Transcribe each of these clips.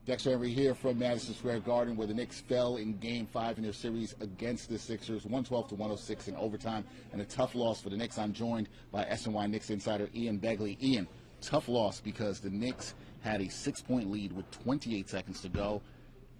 Dexter Henry here from Madison Square Garden, where the Knicks fell in Game 5 in their series against the Sixers, 112-106 in overtime, and a tough loss for the Knicks. I'm joined by SNY Knicks insider Ian Begley. Ian, tough loss because the Knicks had a 6-point lead with 28 seconds to go.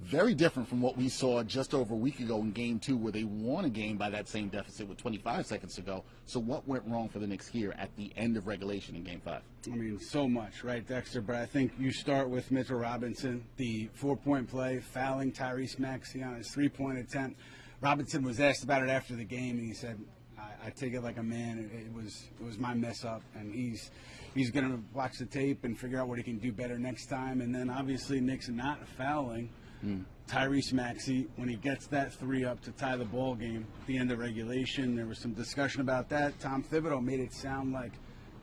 Very different from what we saw just over a week ago in Game 2, where they won a game by that same deficit with 25 seconds to go. So what went wrong for the Knicks here at the end of regulation in Game 5? I mean, so much, right, Dexter? But I think you start with Mitchell Robinson, the 4-point play, fouling Tyrese Maxey on his 3-point attempt. Robinson was asked about it after the game, and he said, I take it like a man. It was my mess up, and he's going to watch the tape and figure out what he can do better next time. And then obviously Knicks not fouling Tyrese Maxey when he gets that 3 up to tie the ball game at the end of regulation. There was some discussion about that. Tom Thibodeau made it sound like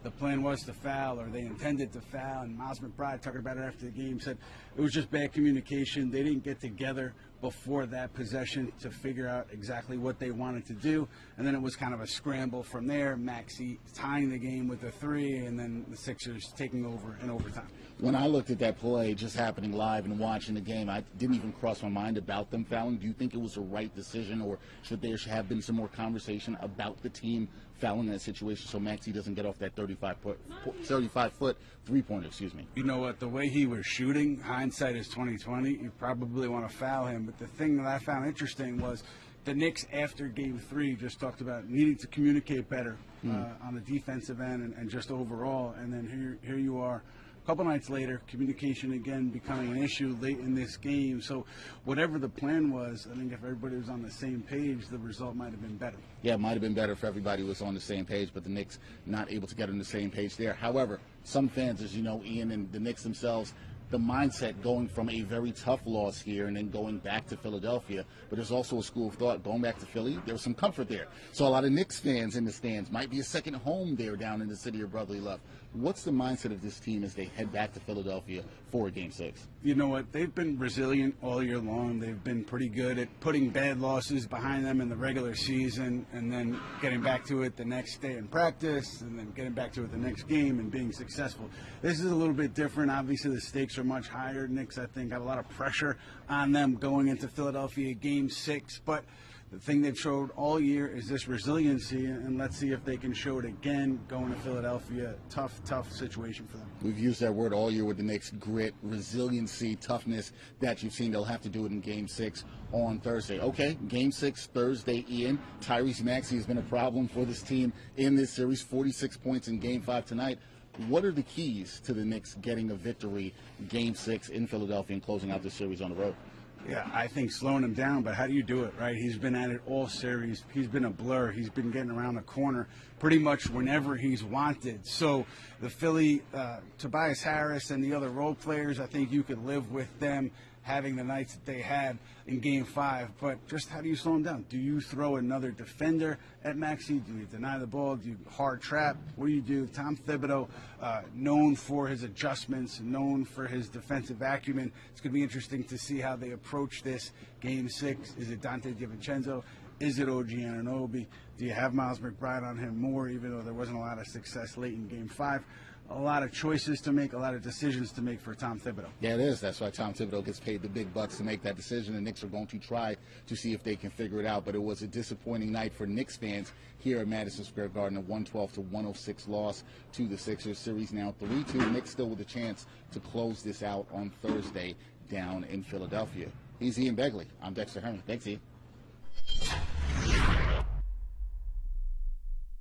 the plan was to foul, or they intended to foul, and Miles McBride, talking about it after the game, said it was just bad communication. They didn't get together before that possession to figure out exactly what they wanted to do, and then it was kind of a scramble from there. Maxey tying the game with a 3, and then the Sixers taking over in overtime. When I looked at that play, just happening live and watching the game, I didn't even cross my mind about them fouling. Do you think it was the right decision, or should there have been some more conversation about the team fouling in that situation so Maxey doesn't get off that 35-foot three-pointer, You know what? The way he was shooting, hindsight is 20/20. You probably want to foul him. But the thing that I found interesting was the Knicks, after Game 3, just talked about needing to communicate better on the defensive end and just overall. And then here you are. A couple nights later, communication again becoming an issue late in this game. So whatever the plan was, I think if everybody was on the same page, the result might have been better. Yeah, it might have been better if everybody was on the same page, but the Knicks not able to get on the same page there. However, some fans, as you know, Ian, and the Knicks themselves, the mindset going from a very tough loss here and then going back to Philadelphia, but there's also a school of thought going back to Philly, there was some comfort there. So a lot of Knicks fans in the stands might be a second home there down in the city of brotherly love. What's the mindset of this team as they head back to Philadelphia for Game 6? You know what? They've been resilient all year long. They've been pretty good at putting bad losses behind them in the regular season and then getting back to it the next day in practice and then getting back to it the next game and being successful. This is a little bit different. Obviously, the stakes are much higher. Knicks, I think, have a lot of pressure on them going into Philadelphia Game 6. But the thing they've showed all year is this resiliency, and let's see if they can show it again going to Philadelphia. Tough situation for them. We've used that word all year with the Knicks: grit, resiliency, toughness that you've seen. They'll have to do it in Game 6 on Thursday. Okay, Game 6 Thursday, Ian. Tyrese Maxey has been a problem for this team in this series, 46 points in Game 5 tonight. What are the keys to the Knicks getting a victory Game 6 in Philadelphia and closing out the series on the road? Yeah, I think slowing him down, but how do you do it, right? He's been at it all series. He's been a blur. He's been getting around the corner pretty much whenever he's wanted. So the Philly, Tobias Harris and the other role players, I think you could live with them having the nights that they had in Game 5. But just how do you slow him down? Do you throw another defender at Maxey? Do you deny the ball? Do you hard trap? What do you do? Tom Thibodeau, known for his adjustments, known for his defensive acumen. It's going to be interesting to see how they approach this Game 6. Is it Dante DiVincenzo? Is it OG Anunoby? Do you have Miles McBride on him more, even though there wasn't a lot of success late in Game 5? A lot of choices to make, a lot of decisions to make for Tom Thibodeau. Yeah, it is. That's why Tom Thibodeau gets paid the big bucks to make that decision. The Knicks are going to try to see if they can figure it out. But it was a disappointing night for Knicks fans here at Madison Square Garden, a 112-106 loss to the Sixers. Series now 3-2. Knicks still with a chance to close this out on Thursday down in Philadelphia. He's Ian Begley. I'm Dexter Henry. Thanks, Ian.